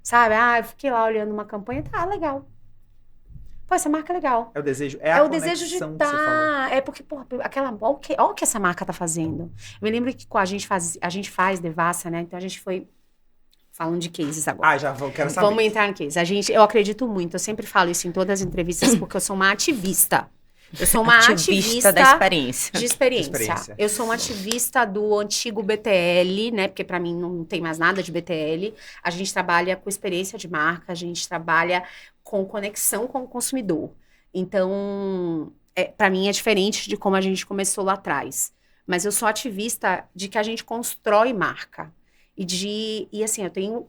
Sabe? Eu fiquei lá olhando uma campanha. Tá, legal. Pô, essa marca é legal. É o desejo. É o desejo de estar. É porque, pô, olha o que essa marca tá fazendo. Eu me lembro que a gente faz Devassa, né? Então, a gente foi... Falando de cases agora. Quero saber. Vamos entrar no case. Eu acredito muito. Eu sempre falo isso em todas as entrevistas, porque eu sou uma ativista. Eu sou uma ativista da experiência. De experiência. Eu sou uma ativista do antigo BTL, né? Porque para mim não tem mais nada de BTL. A gente trabalha com experiência de marca, a gente trabalha com conexão com o consumidor. Então, para mim é diferente de como a gente começou lá atrás. Mas eu sou ativista de que a gente constrói marca. E assim,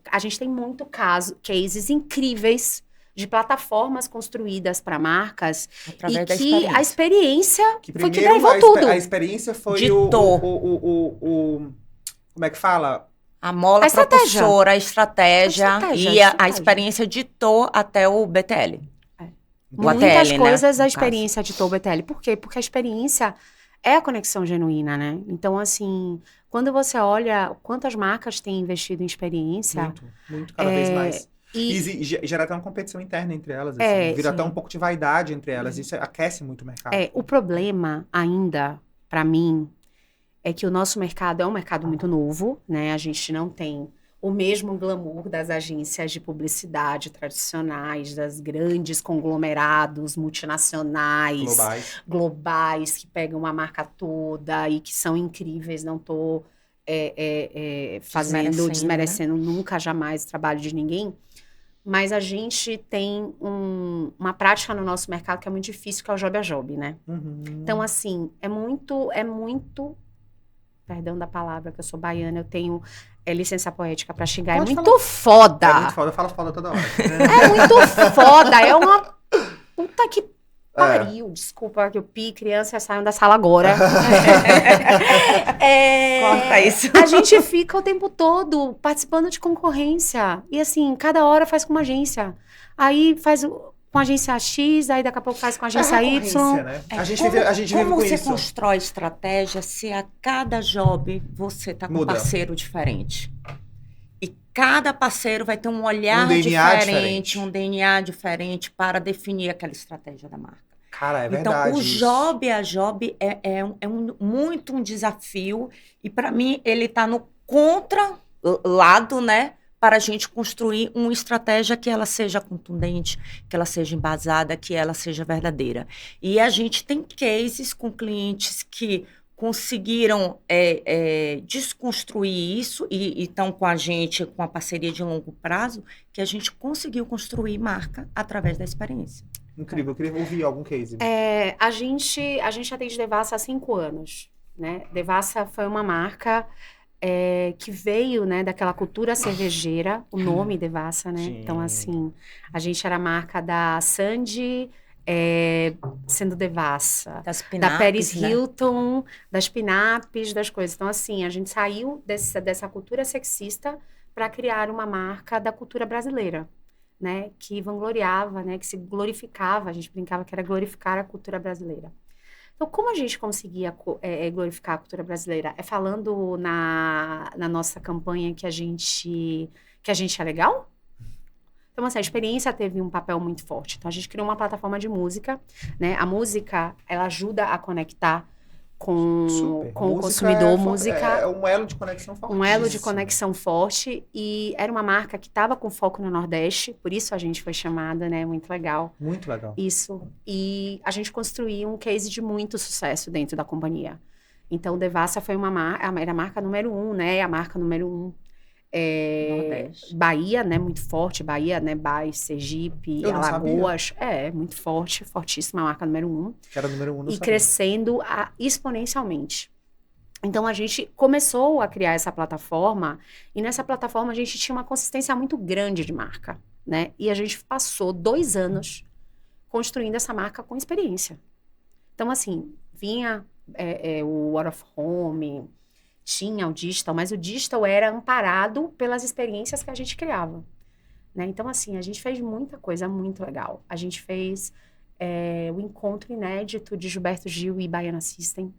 a gente tem muito cases incríveis de plataformas construídas para marcas através e que a experiência foi que levou tudo. A experiência foi como é que fala? A mola propulsora, a estratégia e a experiência ditou até o BTL. Muitas coisas, né? A experiência ditou o BTL. Por quê? Porque a experiência é a conexão genuína, né? Então, assim, quando você olha quantas marcas têm investido em experiência... Muito, cada vez mais. E gera até uma competição interna entre elas, assim, vira até um pouco de vaidade entre elas, isso aquece muito o mercado. O problema ainda, para mim, é que o nosso mercado é um mercado muito novo, né? A gente não tem o mesmo glamour das agências de publicidade tradicionais, das grandes conglomerados multinacionais, globais que pegam a marca toda e que são incríveis, não tô desmerecendo nunca, jamais o trabalho de ninguém. Mas a gente tem uma prática no nosso mercado que é muito difícil, que é o job a job, né? Uhum. Então, assim, é muito, perdão da palavra, que eu sou baiana, eu tenho licença poética pra xingar. Pode é muito foda. É muito foda, eu falo foda toda hora. É muito foda, é uma puta que pariu. Desculpa que eu crianças saiam da sala agora. Corta isso. A gente fica o tempo todo participando de concorrência. E assim, cada hora faz com uma agência. Aí faz com a agência X, aí daqui a pouco faz com a agência Y. Né? A gente vive com isso. Como você constrói estratégia se a cada job você tá com um parceiro diferente? E cada parceiro vai ter um olhar diferente, um DNA diferente para definir aquela estratégia da marca. Cara, é verdade. Então, o job a job muito um desafio. E para mim, ele tá no contra-lado, né? Para a gente construir uma estratégia que ela seja contundente, que ela seja embasada, que ela seja verdadeira. E a gente tem cases com clientes que conseguiram desconstruir isso e estão com a gente, com a parceria de longo prazo, que a gente conseguiu construir marca através da experiência. Incrível, eu queria ouvir algum case. A gente atende Devassa há 5 anos, né? Devassa foi uma marca que veio, né, daquela cultura cervejeira, o nome Devassa, né? Sim. Então, assim, a gente era a marca da Sandy, sendo Devassa, da Paris Hilton, das Pinapes, das coisas. Então, assim, a gente saiu dessa cultura sexista para criar uma marca da cultura brasileira, né? Que vangloriava, né? Que se glorificava, a gente brincava que era glorificar a cultura brasileira. Então, como a gente conseguia glorificar a cultura brasileira? É falando na nossa campanha que a gente é legal? Então, assim, a experiência teve um papel muito forte. Então, a gente criou uma plataforma de música, né? A música, ela ajuda a conectar com o consumidor. Música é um elo de conexão forte. Um elo de conexão forte. E era uma marca que estava com foco no Nordeste, por isso a gente foi chamada, né? Muito legal. Muito legal. Isso. E a gente construiu um case de muito sucesso dentro da companhia. Então, Devassa foi era a marca número 1, né? A marca número 1. Bahia, né? Muito forte. Bahia, né? Bahia, Sergipe, Alagoas. Muito forte, fortíssima, a marca número 1. Que era número 1, não E sabia. Crescendo exponencialmente. Então, a gente começou a criar essa plataforma, e nessa plataforma a gente tinha uma consistência muito grande de marca, né? E a gente passou 2 anos construindo essa marca com experiência. Então, assim, vinha o Out of Home, tinha o Digital, mas o Digital era amparado pelas experiências que a gente criava, né? Então, assim, a gente fez muita coisa muito legal. A gente fez o encontro inédito de Gilberto Gil e Baiana System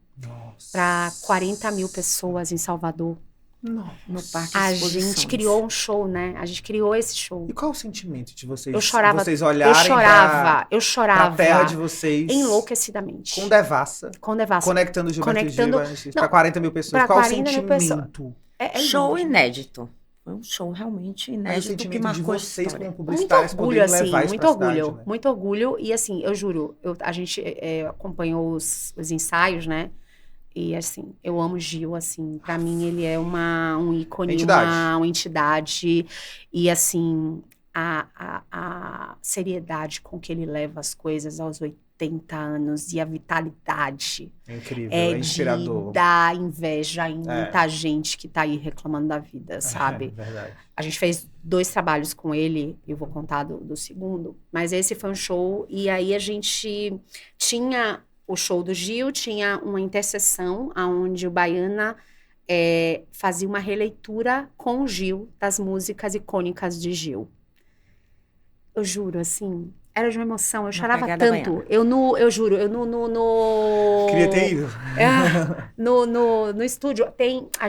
para 40 mil pessoas em Salvador. Nossa. No Parque de Exposições. A gente criou um show, né? A gente criou esse show. E qual o sentimento de vocês? Eu chorava. Vocês olharem eu chorava. Pra terra de vocês. Enlouquecidamente. Com Devassa. Conectando Gilberto Gil para 40 mil pessoas. Qual o sentimento? Show inédito. Foi um show realmente inédito que marcou de vocês como publicitários poderem levar isso pra cidade, né? Muito orgulho. E assim, eu juro, a gente acompanhou os ensaios, né? E assim, eu amo Gil, assim, pra mim ele é um ícone, uma entidade. E assim, a seriedade com que ele leva as coisas aos 80 anos e a vitalidade. É incrível, é inspirador. De dar inveja em muita gente que tá aí reclamando da vida, sabe? É verdade. A gente fez 2 trabalhos com ele, eu vou contar do segundo, mas esse foi um show, e aí a gente tinha o show do Gil, tinha uma interseção onde o Baiana fazia uma releitura com o Gil das músicas icônicas de Gil. Eu juro, assim, era de uma emoção, eu chorava tanto. Eu juro, Queria ter ido. No estúdio, a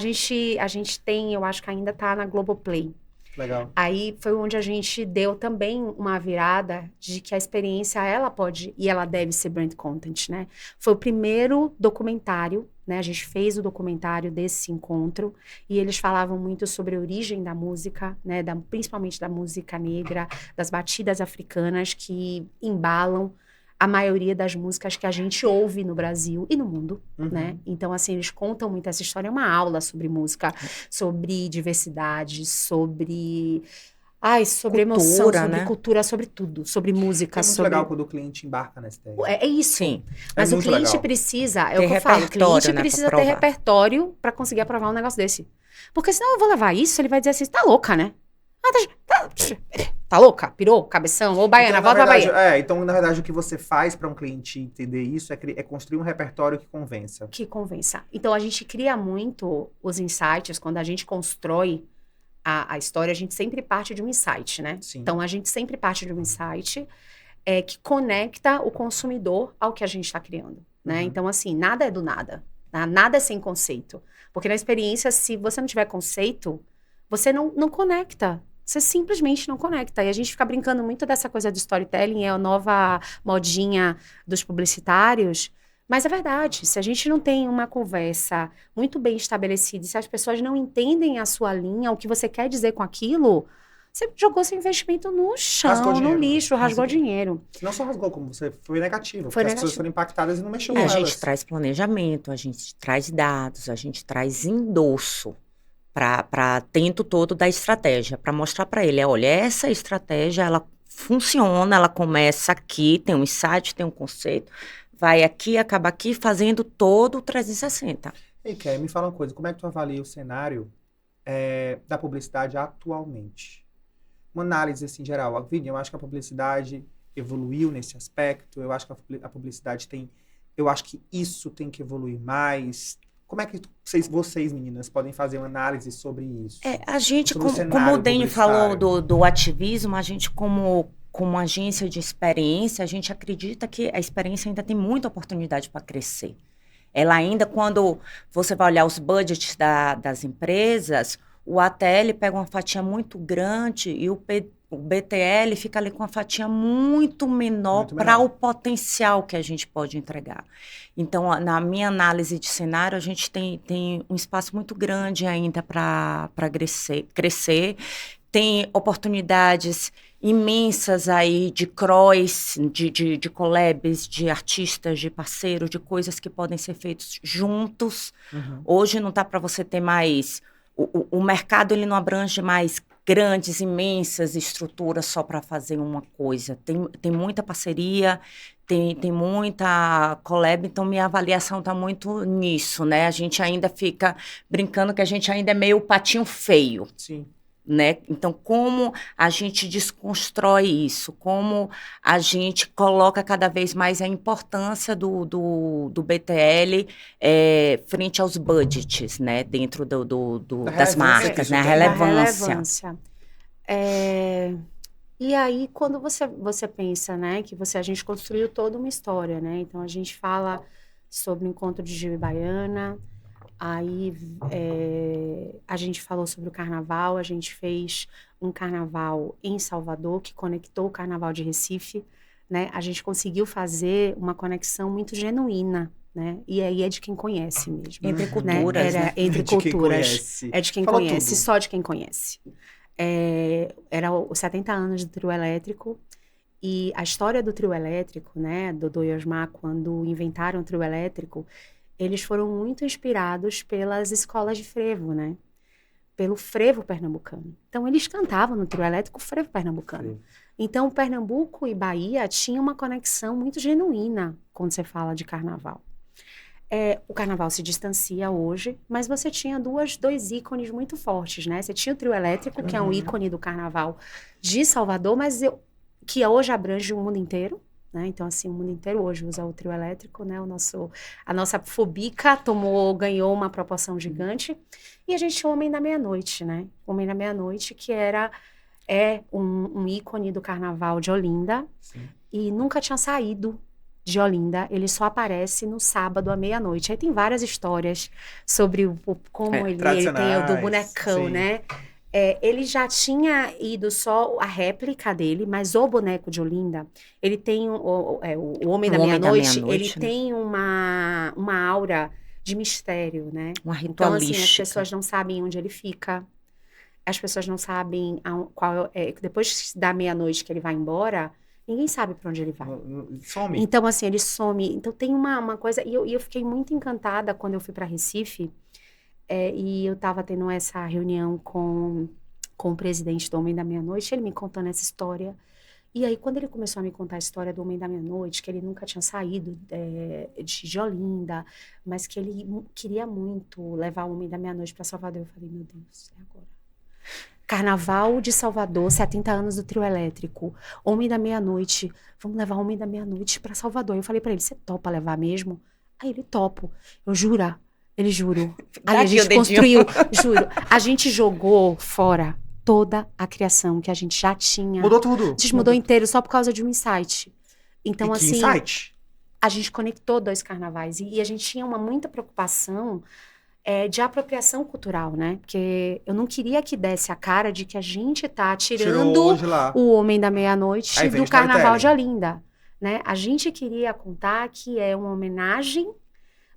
gente tem, eu acho que ainda tá na Globoplay. Legal. Aí foi onde a gente deu também uma virada de que a experiência, ela pode e ela deve ser brand content, né? Foi o primeiro documentário, né? A gente fez o documentário desse encontro e eles falavam muito sobre a origem da música, né? Principalmente da música negra, das batidas africanas que embalam a maioria das músicas que a gente ouve no Brasil e no mundo, né? Então, assim, eles contam muito essa história. É uma aula sobre música, sobre diversidade, sobre cultura, emoção, sobre, né? Cultura, sobre tudo, sobre música. É muito legal quando o cliente embarca nessa ideia. É isso. Sim. Mas o cliente precisa, o que eu falo, o cliente precisa ter repertório para conseguir aprovar um negócio desse. Porque senão eu vou levar isso, ele vai dizer assim, você tá louca, né? Tá louca? Pirou? Cabeção? Ô, baiana, então, volta pra verdade, Bahia. Então, na verdade, o que você faz para um cliente entender isso é construir um repertório que convença. Que convença. Então, a gente cria muito os insights, quando a gente constrói a história, a gente sempre parte de um insight, né? Sim. Então, a gente sempre parte de um insight que conecta o consumidor ao que a gente está criando, né? Então, assim, nada é do nada. Tá? Nada é sem conceito. Porque na experiência, se você não tiver conceito, você não conecta. Você simplesmente não conecta. E a gente fica brincando muito dessa coisa do storytelling, é a nova modinha dos publicitários. Mas é verdade, se a gente não tem uma conversa muito bem estabelecida, se as pessoas não entendem a sua linha, o que você quer dizer com aquilo, você jogou seu investimento no chão, no lixo, rasgou dinheiro. Não só rasgou, como você foi negativo. Foi as negativo. pessoas foram impactadas e não mexeu com A elas. gente traz planejamento, a gente traz dados, a gente traz endosso para dentro todo da estratégia, para mostrar para ele, olha, essa estratégia, ela funciona, ela começa aqui, tem um insight, tem um conceito, vai aqui, acaba aqui, fazendo todo o 360. Ei, Kelly, me fala uma coisa, como é que tu avalia o cenário da publicidade atualmente? Uma análise, assim, geral. Vini, eu acho que a publicidade evoluiu nesse aspecto, eu acho que a publicidade eu acho que isso tem que evoluir mais. Como é que vocês, meninas, podem fazer uma análise sobre isso? A gente, como o Dani falou do ativismo, a gente como agência de experiência, a gente acredita que a experiência ainda tem muita oportunidade para crescer. Ela ainda, quando você vai olhar os budgets das empresas, o ATL pega uma fatia muito grande e o BTL fica ali com uma fatia muito menor para o potencial que a gente pode entregar. Então, na minha análise de cenário, a gente tem um espaço muito grande ainda para crescer. Tem oportunidades imensas aí de cross, de collabs, de artistas, de parceiros, de coisas que podem ser feitas juntos. Uhum. Hoje não está para você ter mais... O mercado ele não abrange mais grandes, imensas estruturas só para fazer uma coisa. Tem muita parceria, tem muita collab, então minha avaliação está muito nisso, né? A gente ainda fica brincando que a gente ainda é meio patinho feio. Sim. Né? Então, como a gente desconstrói isso? Como a gente coloca cada vez mais a importância do BTL frente aos budgets, né? Dentro das marcas, né? A relevância. E aí, quando você pensa, né? Que a gente construiu toda uma história, né? Então, a gente fala sobre o encontro de Gil e Baiana. Aí a gente falou sobre o carnaval, a gente fez um carnaval em Salvador, que conectou o carnaval de Recife, né? A gente conseguiu fazer uma conexão muito genuína, né? E aí é de quem conhece mesmo. Entre culturas, né? Entre culturas. É de quem conhece, tudo. só de quem conhece. Era os 70 anos do trio elétrico, e a história do trio elétrico, né? Dodô e Osmar, quando inventaram o trio elétrico, eles foram muito inspirados pelas escolas de frevo, né? Pelo frevo pernambucano. Então, eles cantavam no trio elétrico o frevo pernambucano. Sim. Então, Pernambuco e Bahia tinham uma conexão muito genuína quando você fala de carnaval. O carnaval se distancia hoje, mas você tinha dois ícones muito fortes, né? Você tinha o trio elétrico, que é um ícone do carnaval de Salvador, mas que hoje abrange o mundo inteiro. Né? Então, assim, o mundo inteiro hoje usa o trio elétrico, né? A nossa Fobica ganhou uma proporção gigante. E a gente tinha o Homem da Meia-Noite, né? O Homem da Meia-Noite, que é um ícone do carnaval de Olinda. Sim. E nunca tinha saído de Olinda. Ele só aparece no sábado à meia-noite. Aí tem várias histórias sobre como ele tem o do bonecão, sim. Né? Ele já tinha ido só a réplica dele, mas o boneco de Olinda, ele tem o Homem da Meia-Noite, ele tem uma aura de mistério, né? Uma ritualística. Então, assim, as pessoas não sabem onde ele fica, as pessoas não sabem depois da meia-noite que ele vai embora, ninguém sabe para onde ele vai. Some. Então, assim, ele some. Então, tem uma coisa, e eu fiquei muito encantada quando eu fui para Recife, e eu estava tendo essa reunião com o presidente do Homem da Meia-Noite, ele me contando essa história. E aí, quando ele começou a me contar a história do Homem da Meia-Noite, que ele nunca tinha saído de Olinda, mas que ele queria muito levar o Homem da Meia-Noite para Salvador, eu falei, meu Deus, é agora. Carnaval de Salvador, 70 anos do trio elétrico. Homem da Meia-Noite. Vamos levar Homem da Meia-Noite pra Salvador. Eu falei pra ele, você topa levar mesmo? Aí ele, topo. Eu juro. Ele juro. Aí a gente construiu, juro. A gente jogou fora toda a criação que a gente já tinha. Mudou tudo. A gente mudou inteiro só por causa de um insight. Então, e assim, insight? A gente conectou 2 carnavais. E a gente tinha muita preocupação de apropriação cultural, né? Porque eu não queria que desse a cara de que a gente tá tirando o Homem da Meia-Noite do Carnaval de Olinda, né? A gente queria contar que é uma homenagem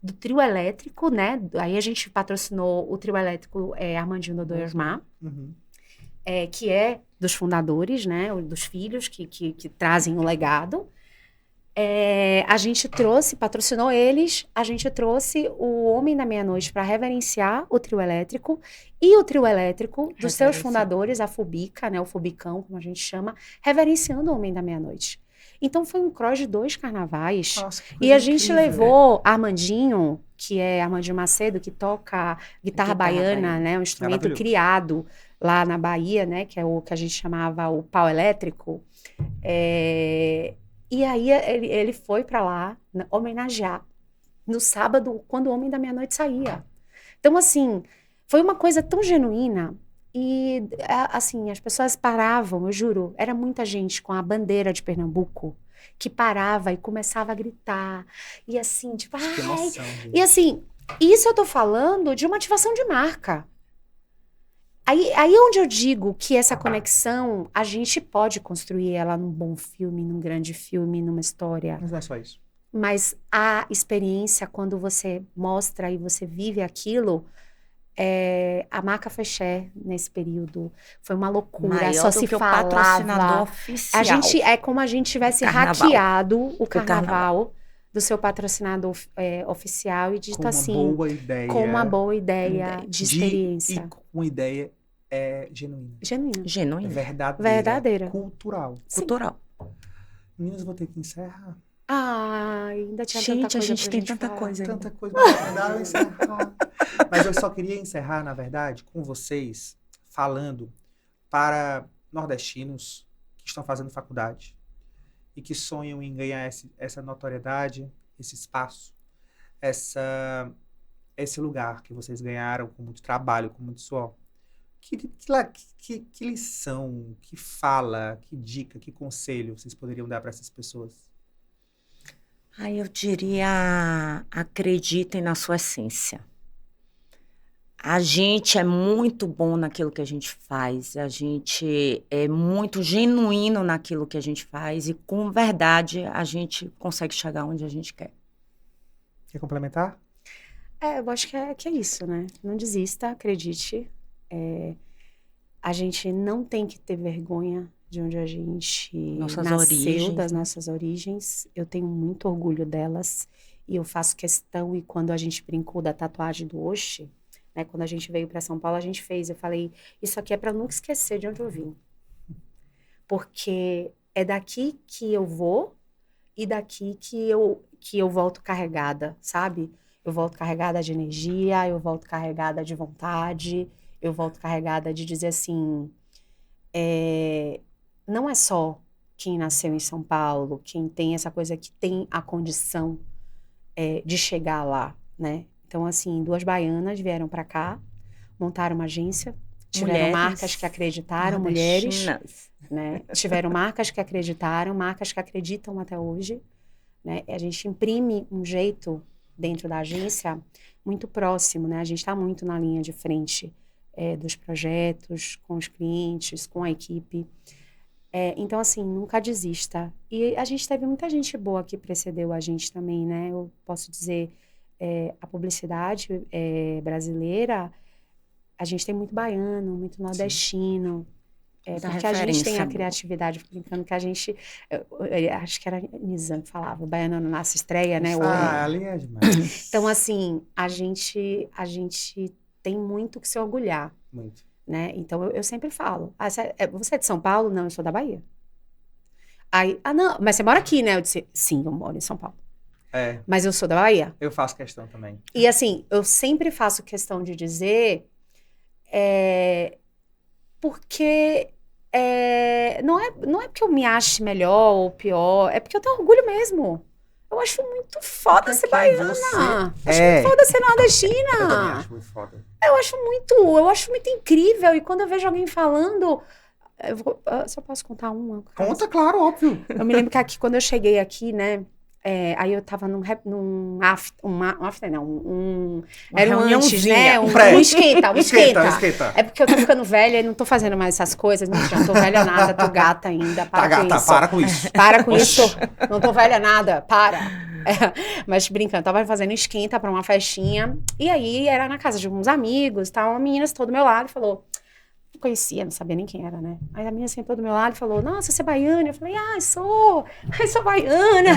do trio elétrico, né? Aí a gente patrocinou o trio elétrico Armandinho Dodô e Osmar, que é dos fundadores, né? Dos filhos que trazem o legado. A gente patrocinou eles, a gente trouxe o Homem da Meia-Noite para reverenciar o trio elétrico e o trio elétrico dos seus fundadores, a Fubica, né, o Fubicão, como a gente chama, reverenciando o Homem da Meia-Noite. Então foi um cross de 2 carnavais. Nossa, e a gente levou Armandinho, que é Armandinho Macedo, que toca guitarra baiana, né, um instrumento criado lá na Bahia, né, que é o que a gente chamava o pau elétrico. E aí ele foi pra lá homenagear no sábado, quando o Homem da Meia-Noite saía. Então, assim, foi uma coisa tão genuína. E, assim, as pessoas paravam, eu juro, era muita gente com a bandeira de Pernambuco que parava e começava a gritar. E assim, tipo, ai... Emoção, e assim, isso eu tô falando de uma ativação de marca. Aí onde eu digo que essa conexão, a gente pode construir ela num bom filme, num grande filme, numa história. Mas não é só isso. Mas a experiência, quando você mostra e você vive aquilo, a marca Fexé, nesse período, foi uma loucura. Maior só do se que falava. O patrocinador oficial. A gente, como a gente tivesse hackeado o carnaval do seu patrocinador oficial e dito assim, com uma boa ideia de experiência. E com uma ideia genuína. Genuína. Verdadeira. Cultural. Sim. Cultural. Meninas, eu vou ter que encerrar. Ainda tinha tanta coisa. A gente tem tanta falar. coisa. Tanta coisa pra mandar eu encerrar. Mas eu só queria encerrar, na verdade, com vocês, falando para nordestinos que estão fazendo faculdade e que sonham em ganhar essa notoriedade, esse espaço, esse lugar que vocês ganharam com muito trabalho, com muito suor. Que lição, que fala, que dica, que conselho vocês poderiam dar para essas pessoas? Eu diria, acreditem na sua essência. A gente é muito bom naquilo que a gente faz, a gente é muito genuíno naquilo que a gente faz e com verdade a gente consegue chegar onde a gente quer. Quer complementar? Eu acho que é isso, né? Não desista, acredite. A gente não tem que ter vergonha de onde a gente nasceu, das nossas origens. Eu tenho muito orgulho delas e eu faço questão, e quando a gente brincou da tatuagem do Oxi, né, quando a gente veio para São Paulo, a gente fez, eu falei, isso aqui é para nunca esquecer de onde eu vim. Porque é daqui que eu vou e daqui que eu volto carregada, sabe? Eu volto carregada de energia, eu volto carregada de vontade, eu volto carregada de dizer assim, não é só quem nasceu em São Paulo, quem tem essa coisa que tem a condição de chegar lá, né? Então, assim, 2 baianas vieram para cá, montaram uma agência, tiveram marcas que acreditaram, mulheres, né? Tiveram marcas que acreditaram, marcas que acreditam até hoje, né? A gente imprime um jeito dentro da agência muito próximo, né? A gente está muito na linha de frente dos projetos, com os clientes, com a equipe. Então, assim, nunca desista. E a gente teve muita gente boa que precedeu a gente também, né? Eu posso dizer, a publicidade brasileira, a gente tem muito baiano, muito nordestino. Porque a gente tem a criatividade, brincando que a gente... acho que era Nizam que falava, o baiano não nasce estreia, né? Ali é demais. Então, assim, a gente tem muito que se orgulhar. Muito. Né? Então, eu sempre falo, você é de São Paulo? Não, eu sou da Bahia. Aí, não, mas você mora aqui, né? Eu disse, sim, eu moro em São Paulo. Mas eu sou da Bahia. Eu faço questão também. E assim, eu sempre faço questão de dizer, porque não é porque eu me ache melhor ou pior, é porque eu tenho orgulho mesmo. Eu acho muito foda ser baiana. Acho muito foda ser nordestina. Eu também acho muito foda. Eu acho muito incrível. E quando eu vejo alguém falando... se eu posso contar uma? Conta, claro, óbvio. Eu me lembro que aqui, quando eu cheguei aqui, né? Aí eu tava num after, não, era um antes, né? Um esquenta. É porque eu tô ficando velha e não tô fazendo mais essas coisas. Não tô velha nada, tô gata ainda. Para com isso. Para com isso. Não tô velha nada, para. Mas brincando, tava fazendo esquenta pra uma festinha. E aí era na casa de alguns amigos, tá? Uma menina sentou do meu lado e falou... Não conhecia, não sabia nem quem era, né? Aí a menina sentou do meu lado e falou, nossa, você é baiana? Eu falei, sou baiana.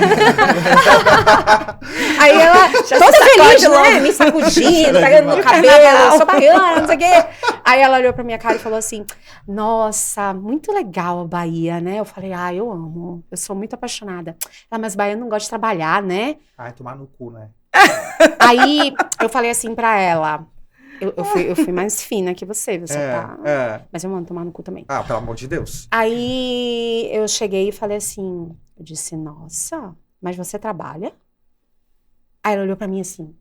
Aí ela, toda feliz, né? Me sacudindo, pegando no cabelo, sou baiana, não sei o quê. Aí ela olhou pra minha cara e falou assim, nossa, muito legal a Bahia, né? Eu falei, eu amo, eu sou muito apaixonada. Ela, mas baiano não gosta de trabalhar, né? Tomar no cu, né? Aí eu falei assim pra ela... Eu fui mais fina que você tá... Mas eu mando tomar no cu também. Pelo amor de Deus. Aí eu cheguei e falei assim... Eu disse, nossa, mas você trabalha? Aí ela olhou pra mim assim...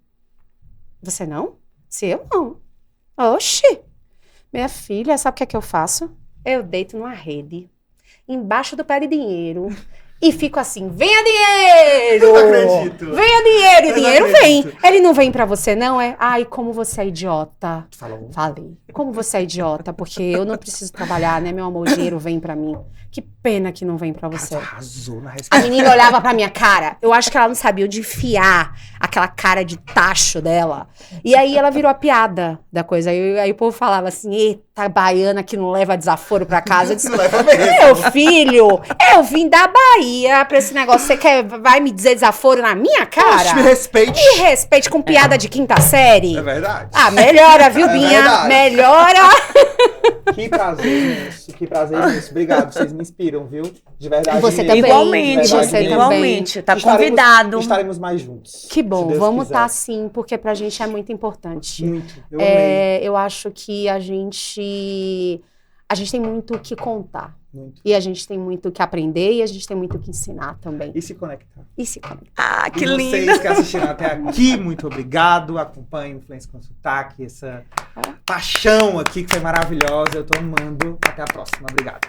Você não? Se eu não. Oxi! Minha filha, sabe o que eu faço? Eu deito numa rede, embaixo do pé de dinheiro... E fico assim, venha dinheiro! Eu não acredito. Venha dinheiro! E dinheiro vem. Ele não vem pra você, não? Ai, como você é idiota. Tu falou? Falei. Como você é idiota, porque eu não preciso trabalhar, né? Meu amor, o dinheiro vem pra mim. Que pena que não vem pra você. Cara, tu arrasou na resposta. A menina olhava pra minha cara. Eu acho que ela não sabia onde enfiar aquela cara de tacho dela. E aí ela virou a piada da coisa. Aí o povo falava assim, eita, baiana que não leva desaforo pra casa. Eu disse, Não leva mesmo. meu filho, eu vim da Bahia pra esse negócio. Você vai me dizer desaforo na minha cara? Poxa, me respeite. Me respeite com piada de quinta série. É verdade. Melhora, viu, Binha? Verdade. Melhora. Que prazer isso, que prazer isso. Obrigado, vocês me inspiram, viu? De verdade. Você mesmo. também. Igualmente, Você igualmente. Tá Estaremos- convidado. Estaremos mais juntos. Que bom, se Deus vamos quiser. estar sim, porque pra gente é muito importante. Muito. Eu amei. Eu acho que a gente tem muito o que contar. Muito. E a gente tem muito o que aprender e a gente tem muito o que ensinar também. E se conectar. E se conectar. Que E lindo. vocês que assistiram até aqui, muito obrigado. Acompanhem o Influência com Sotaque, essa paixão aqui que foi maravilhosa. Eu tô amando. Até a próxima. Obrigado.